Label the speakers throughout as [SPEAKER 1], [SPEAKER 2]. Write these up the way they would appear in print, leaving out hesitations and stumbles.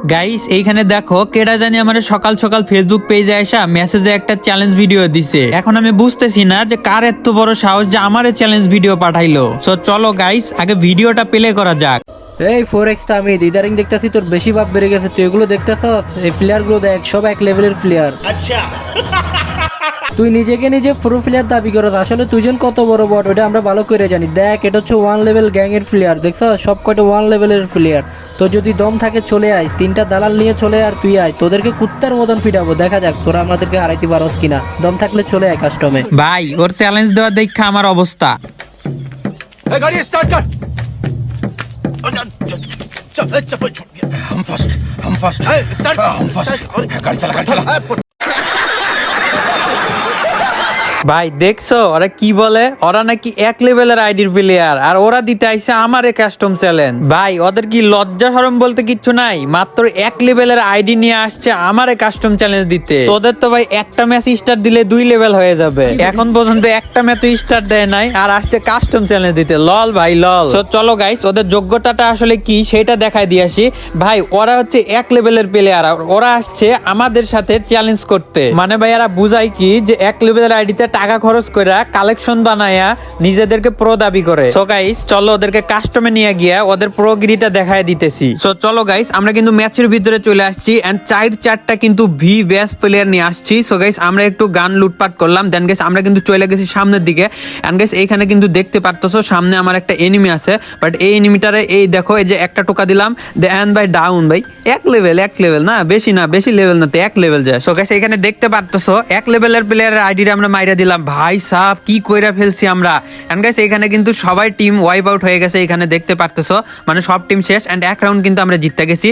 [SPEAKER 1] Guys এইখানে দেখো কেডা জানি আমার সকাল সকাল ফেসবুক পেজে আসা মেসেজে একটা চ্যালেঞ্জ ভিডিও দিছে। এখন আমি বুঝতেছি না যে কার এত বড় সাহস যে আমারে চ্যালেঞ্জ ভিডিও পাঠাইলো। সো চলো গাইস আগে ভিডিওটা প্লে করা যাক।
[SPEAKER 2] এই 4x তামিদ ইদারিং দেখতেছি তোর বেশি ভাব বেড়ে গেছে, তুই এগুলো দেখতেছস? এই প্লেয়ার গুলো দেখ, সব এক লেভেলের প্লেয়ার। আচ্ছা, তুই নিজেকে নিজে প্রো প্লেয়ার দাবি করস, আসলে তুই যেন কত বড় বট ওটা আমরা ভালো করে জানি। দেখ এটা হচ্ছে 1 লেভেল গ্যাং এর প্লেয়ার, দেখছস সব কয়টা 1 লেভেলের প্লেয়ার। তো যদি দম থাকে চলে আয়, 3টা দালাল নিয়ে চলে আর তুই আয়, তোদেরকে কুত্তার মতন ফিটাবো, দেখা যাক তোরা আমাদেরকে হারাইতে পারস কিনা। দম থাকলে চলে আয় কাস্টমে।
[SPEAKER 1] ভাই ওর চ্যালেঞ্জ দেওয়া দেখা আমার অবস্থা।
[SPEAKER 3] गाड़ी स्टार्ट कर। चप्पल छूट गया। हम फर्स्ट स्टार्ट हम फर्स्ट गाड़ी चला
[SPEAKER 1] ভাই দেখছো ওরা কি বলে, ওরা নাকি 1 লেভেলের আইডির প্লেয়ার আর ওরা দিতে আইছে আমারে কাস্টম চ্যালেঞ্জ। ভাই ওদের কি লজ্জা শরম বলতে কিচ্ছু নাই? মাত্র 1 লেভেলের আইডি নিয়ে আসছে আমারে কাস্টম চ্যালেঞ্জ দিতে। তোদের তো ভাই একটা ম্যাচ স্টার্ট দিলে 2 লেভেল হয়ে যাবে, এখন পর্যন্ত একটা ম্যাচ স্টার্ট দেয় নাই আর আসছে কাস্টম চ্যালেঞ্জ দিতে। লল ভাই লল। সো চলো গাইস ওদের যোগ্যতাটা আসলে কি সেটা দেখাই দিয়ে আসি। ভাই ওরা হচ্ছে 1 লেভেলের প্লেয়ার আর ওরা আসছে আমাদের সাথে চ্যালেঞ্জ করতে। মানে ভাই এরা বুঝাই কি যে 1 লেভেলের আইডিতে টাকা খরচ করে কালেকশন বানায়া নিজেদেরকে প্রো দাবি করে। সো গাইস চলো ওদেরকে কাস্টমে নিয়ে গিয়া ওদের প্রোগিরিটা দেখায় দিতেছি। সো চলো গাইস আমরা কিন্তু ম্যাচের ভিতরে চলে আসছি এন্ড 4টা কিন্তু ভি বেস প্লেয়ার নিয়ে আসছি। সো গাইস আমরা একটু গান লুটপাট করলাম, দেন গাইস আমরা কিন্তু চলে গেছি সামনের দিকে। এন্ড গাইস এইখানে কিন্তু দেখতে পারতেছো সামনে আমার একটা এনিমি আছে, বাট এই এনিমিটারে এই দেখো এই যে একটা টোকা দিলাম, দেন ভাই ডাউন। ভাই 1 লেভেল না, বেশি লেভেল না, তো 1 লেভেল যায়। সো গাইস এখানে দেখতে পারতেছো 1 লেভেলের প্লেয়ারের আইডিটা আমরা মাইরা দিলাম। ভাই সাহ কি কইরা ফেলছি আমরা। এন্ড গাইস এখানে কিন্তু সবাই টিম ওয়াইপ আউট হয়ে গেছে, এখানে দেখতে পারতেছো মানে সব টিম শেষ এন্ড 1 রাউন্ড কিন্তু আমরা জিততে গেছি।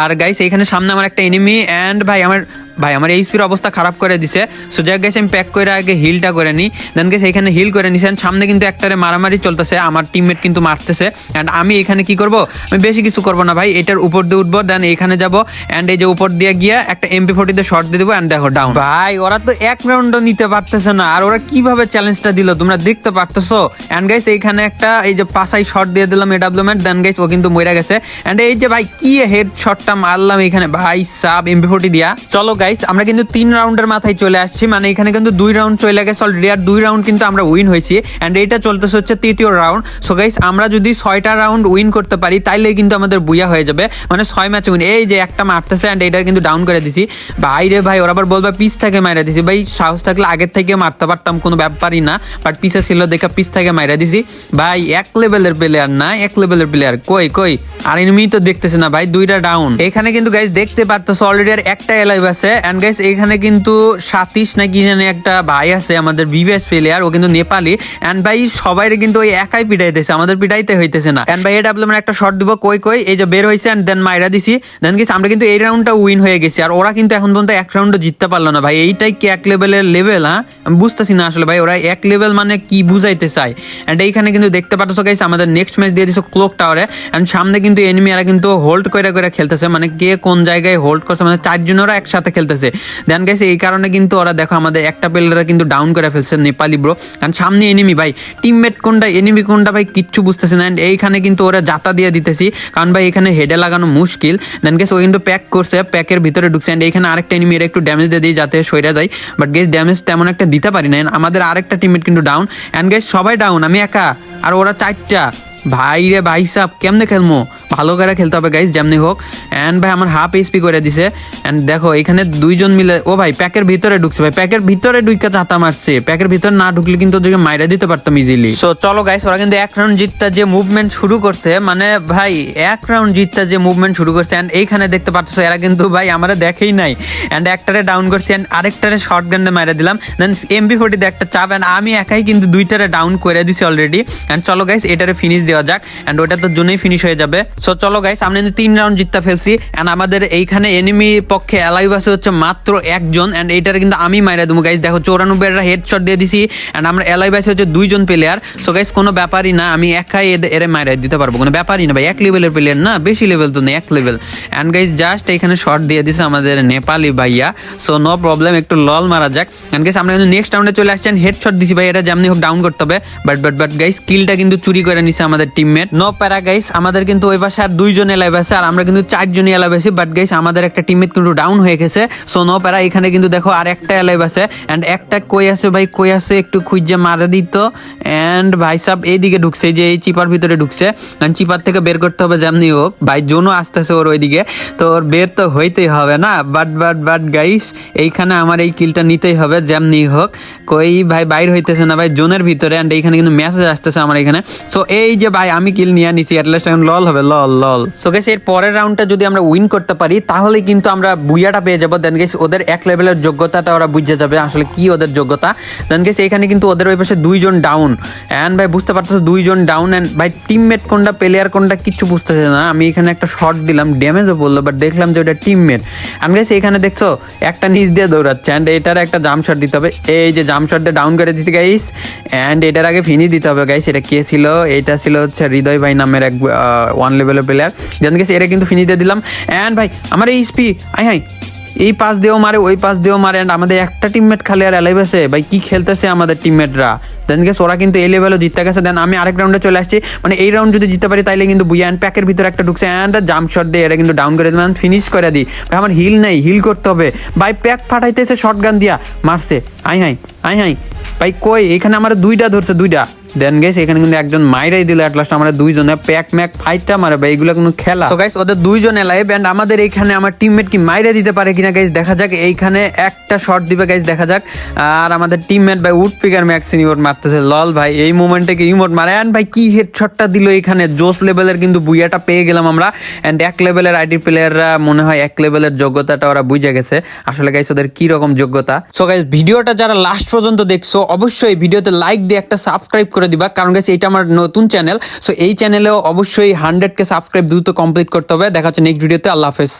[SPEAKER 1] আর গাইস এখানে সামনে আমার একটা এনিমি এন্ড ভাই আমার এইচপির অবস্থা খারাপ করে দিছে। সো যাক গাইস আমি প্যাক করে আগে হিলটা করে নিই, দেন গাইস এখানে হিল করে নিছেন। সামনে কিন্তু একটারে মারামারি চলতেছে, আমার টিমমেট কিন্তু মারতেছে এন্ড আমি এখানে কি করব, আমি বেশি কিছু করব না ভাই, এটার উপর দিয়ে উঠবো, দেন এখানে যাব এন্ড এই যে উপর দিয়ে গিয়ে একটা MP40 তে শট দিয়ে দেবো এন্ড দেখো ডাউন। ভাই ওরা তো 1 রাউন্ডও নিতে পারতেছে না আর ওরা কিভাবে চ্যালেঞ্জটা দিল তোমরা দেখতে পারতেছো। এন্ড গাইস এইখানে একটা এই যে পাশাই শট দিয়ে দিলাম এডব্লিউএম, দেন গাইস ও কিন্তু মরে গেছে। এন্ড এই যে ভাই কি হেড শটটা মারলাম এখানে ভাই সাব MP40 দিয়া। চলো গাইস আমরা কিন্তু 3 রাউন্ডের মাথায় চলে আসছি, মানে এখানে কিন্তু 2 রাউন্ড চলে গেছে অলরেডি আর 2 রাউন্ড কিন্তু আমরা উইন হয়েছি এন্ড এইটা চলতেছে হচ্ছে 3য় রাউন্ড। সো গাইস আমরা যদি 6টা রাউন্ড উইন করতে পারি তাইলে কিন্তু আমাদের বুয়া হয়ে যাবে, মানে 6 ম্যাচে উইন। এই যে একটা মারতেছে এন্ড এইটা কিন্তু ডাউন করে দিছি। ভাই রে ভাই ওরা আবার বলবা পিছ থেকে মাইরা দিছি। ভাই সাহস থাকলে আগের থেকে মারতে পারতাম, কোনো ব্যাপারই না, বাট পিছে ছিল দেখা পিছ থেকে মাইরা দিছি। ভাই 1 লেভেলের প্লেয়ার না, 1 লেভেলের প্লেয়ার কই আর এনিমি তো দেখতেছে না ভাই, 2টা ডাউন। এখানে কিন্তু গাইস দেখতে পারতেছো অলরেডি আর একটা এলাইভ আছে এন্ড গাইস এখানে কিন্তু সাতিশ না কি জানি একটা ভাই আছে আমাদের বিবেস প্লেয়ার, ও কিন্তু নেপালি এন্ড ভাই সবাইরে কিন্তু ওই একাই পিটাইতেছে, আমাদের পিটাইতে হইতেছে না। এন্ড ভাই এডব্লিউএম একটা শট দিব কই এই যে বের হইছে এন্ড দেন মাইরা দিছি। দেন গাইস আমরা কিন্তু এই রাউন্ডটা উইন হয়ে গেছি আর ওরা কিন্তু এখন পর্যন্ত 1 রাউন্ডও জিততে পারলো না। ভাই এইটাই কি 1 লেভেলের লেভেল? হ্যাঁ আমি বুঝতেছি না আসলে ভাই ওরা 1 লেভেল মানে কি বুঝাইতে চায়। এন্ড এইখানে কিন্তু দেখতে পাচ্ছ গাইস আমাদের নেক্সট ম্যাচ দিয়ে দিছে ক্লক টাওয়ারে এন্ড সামনে কিন্তু এনিমি এরা কিন্তু হোল্ড করে খেলতেছে, মানে কে কোন জায়গায় হোল্ড করছে, মানে 4 জনেরা একসাথে খেলতেছে। দেন গাইস এই কারণে কিন্তু ওরা দেখো আমাদের একটা প্লেয়ার কিন্তু ডাউন করে ফেলছে নেপালি ব্রো। কারণ সামনে এনিমি ভাই, টিমমেট কোনটা এনিমি কোনটা ভাই কিচ্ছু বুঝতেছে না। এন্ড এইখানে কিন্তু ওরা জাতা দিয়ে দিতেছি কারণ ভাই এখানে হেডে লাগানো মুশকিল। দেন গাইস ও কিন্তু প্যাক করছে, প্যাকের ভিতরে ঢুকছে এন্ড এইখানে আরেকটা এনিমি এর একটু ড্যামেজ দিয়ে দিই যাতে সইরা যায়, বাট গাইস ড্যামেজ তেমন একটা দিতে পারি না। আমাদের আরেকটা টিমমেট কিন্তু ডাউন এন্ড গাইস সবাই ডাউন, আমি একা আর ওরা 4টা। ভাই রে ভাই সাব কেমনে খেলবো, ভালো করে খেলতে হবে গাইস যেমনি হোক। এন্ড ভাই আমার হাফ এইচপি করে দিছে এন্ড দেখো এখানে 2 জন মিলে ও ভাই প্যাকের ভিতরে ঢুকছে, ভাই প্যাকের ভিতরে ঢুকে চাতা মারছে, প্যাকের ভিতরে না ঢুকলে কিন্তু ওদেরকে মাইরা দিতে পারতাম ইজিলি। সো চলো গাইস ওরা কিন্তু 1 রাউন্ড জিততে যে মুভমেন্ট শুরু করছে, মানে ভাই 1 রাউন্ড জিততে যে মুভমেন্ট শুরু করছে এন্ড এইখানে দেখতে পাচ্ছ এরা কিন্তু ভাই আমরা দেখেই নাই এন্ড একটারে ডাউন করছি এন্ড আরেকটারে শটগান দিয়ে মাইরা দিলাম, দেন MP40 তে একটা চাপ এন্ড আমি একাই কিন্তু 2টারে ডাউন করে দিছি অলরেডি। এন্ড চলো গাইস এটারে ফিনিশ দেওয়া যাক এন্ড ওটা তো জন্যই ফিনিশ হয়ে যাবে। সো চলো গাইস আমরা কিন্তু 3 রাউন্ড জিততে ফেলছি এন্ড আমাদের এইখানে এনিমি পক্ষে অ্যালাইভ আছে হচ্ছে মাত্র 1 জন এন্ড এইটারে কিন্তু আমি মাইরা দেবো গাইস। দেখো 94 এর হেডশট দিয়ে দিছি এন্ড আমরা অ্যালাইভ আছে হচ্ছে 2 জন প্লেয়ার। সো গাইস কোনো ব্যাপারই না, আমি একাই এর মাইরা দিতে পারবো, কোনো ব্যাপারই না ভাই, 1 লেভেলের প্লেয়ার না, বেশি লেভেল তো নেই, 1 লেভেল। এন্ড গাইস জাস্ট এখানে শট দিয়ে দিছে আমাদের নেপালি ভাইয়া। সো নো প্রবলেম, একটু লল মারা যাক। এন্ড গাইস আমরা কিন্তু নেক্সট রাউন্ডে চলে আসছি, হেডশট দিছি ভাই, এটা যেমনি হোক ডাউন করতে হবে, বাট গাইস কিলটা কিন্তু চুরি করে নিছে আমাদের আমাদের টিমমেট। নো প্যারা গাইস, আমাদের কিন্তু ওই পাশে আর 2 জন এলাইভ আছে আর আমরা কিন্তু 4 জনই এলাইভ আছি। বাট গাইস আমাদের একটা টিমমেট কিন্তু ডাউন হয়ে গেছে। সো নো প্যারা, এখানে কিন্তু দেখো আর একটা এলাইভ আছে এন্ড একটা কই আছে ভাই, কই আছে একটু খুঁজে মারা দিত। এন্ড ভাই সাহেব এইদিকে ঢুকছে, যে এই চিপার ভিতরে ঢুকছে, কারণ চিপার থেকে বের করতে হবে যেমনি হোক। ভাই জোনও আসতেছে ওর ওইদিকে, তো ওর বের তো হইতেই হবে না। বাট গাইস এইখানে আমার এই কিলটা নিতেই হবে যেমনি হোক। কই ভাই বাইর হইতেছে না ভাই জোনের ভিতরে, এন্ড এইখানে কিন্তু মেসেজ আসতেছে আমার এখানে। সো এই যে ভাই আমি কিল নিয়ে নিছি, অ্যাটলিস্ট এখন লল হবে, লল। সো গাইস এর পরের রাউন্ডটা যদি আমরা উইন করতে পারি তাহলে কিন্তু আমরা বুইয়াটা পেয়ে যাবো। দেন গাইস ওদের 1 লেভেলের যোগ্যতাটা ওরা বুঝে যাবে আসলে কি ওদের যোগ্যতা। দেন গাইস এখানে কিন্তু ওদের ওই পাশে 2 জন ডাউন, এন্ড ভাই বুঝতে পারতেছো 2 জন ডাউন। এন্ড ভাই টিমমেট কোনটা প্লেয়ার কোনটা কিচ্ছু বুঝতেছে না। আমি এখানে একটা শট দিলাম, ড্যামেজও বললো, বাট দেখলাম যে ওটা টিমমেট। এন্ড গাইস এখানে দেখছো একটা নিচ দিয়ে দৌড়াচ্ছে, এন্ড এটার একটা জাম্প শট দিতে হবে। এই যে জাম্প শট দিয়ে ডাউন করে দিচ্ছি গাইস, এন্ড এটার আগে ফিনি দিতে হবে গাইস। এটা কে ছিল? এটা ছিল হচ্ছে হৃদয় ভাই নামের এক 1 লেভেলের প্লেয়ার। দেন গাইস এটা কিন্তু ফিনি দিয়ে দিলাম। এন্ড ভাই আমার এই স্পি হাই এই পাশ দিয়েও মারে, ওই পাশ দিয়েও মারে, এন্ড আমাদের একটা টিমমেট খালি আর এলাইভ আছে। ভাই কি খেলতেছে আমাদের টিমমেটরা। দেন গেস ওরা কিন্তু এই লেভেলও জিততে গেছে। দেন আমি আরেক রাউন্ডে চলে আসছি, মানে এই রাউন্ড যদি জিততে পারি তাইলে কিন্তু বুইয়া অ্যান্ড প্যাকের ভিতরে একটা ঢুকছে অ্যান্ড জাম্প শট দিয়ে এটা কিন্তু ডাউন করে দিলাম, ফিনিশ করে দিই। ভাই আমার হিল নেই, হিল করতে হবে। ভাই প্যাক ফাটাইতেছে শর্ট গান দিয়া, মারছে। আই হাই ভাই কই, এখানে আমার 2টা ধরছে, 2টা। দেন গাইস এখানে কিন্তু একজন মাইরাই দিল। এট লাস্ট আমরা 2 জনে প্যাক ম্যাক ফাইটটা মারে ভাই, এগুলো কোনো খেলা? সো গাইস ওদের 2 জন এলাইভ, এন্ড আমাদের এইখানে আমার টিমমেট কি মাইরা দিতে পারে কিনা গাইস দেখা যাক। এইখানে একটা শট দিবে গাইস, দেখা যাক। আর আমাদের টিমমেট ভাই উড পিকার ম্যাক্সিন ইমোট মারতেছে, লল ভাই এই মোমেন্টে কি ইমোট মারে। এন্ড ভাই কি হেডশটটা দিল এখানে, জোস লেভেলের কিন্তু বুইয়াটা পেয়ে গেলাম আমরা। এন্ড 1 লেভেলের আইডি প্লেয়াররা মনে হয় 1 লেভেলের যোগ্যতাটা ওরা বুঝে গেছে আসলে গাইস ওদের কি রকম যোগ্যতা। সো গাইস ভিডিওটা যারা লাস্ট পর্যন্ত দেখছো অবশ্যই ভিডিওতে লাইক দিয়ে একটা সাবস্ক্রাইব করে দিবা, কারণ গাইস এটা আমার নতুন চ্যানেল। সো এই চ্যানেলেও অবশ্যই 100K সাবস্ক্রাইব দ্রুত কমপ্লিট করতে হবে। দেখা হচ্ছে নেক্সট ভিডিওতে। আল্লাহ হাফেজ।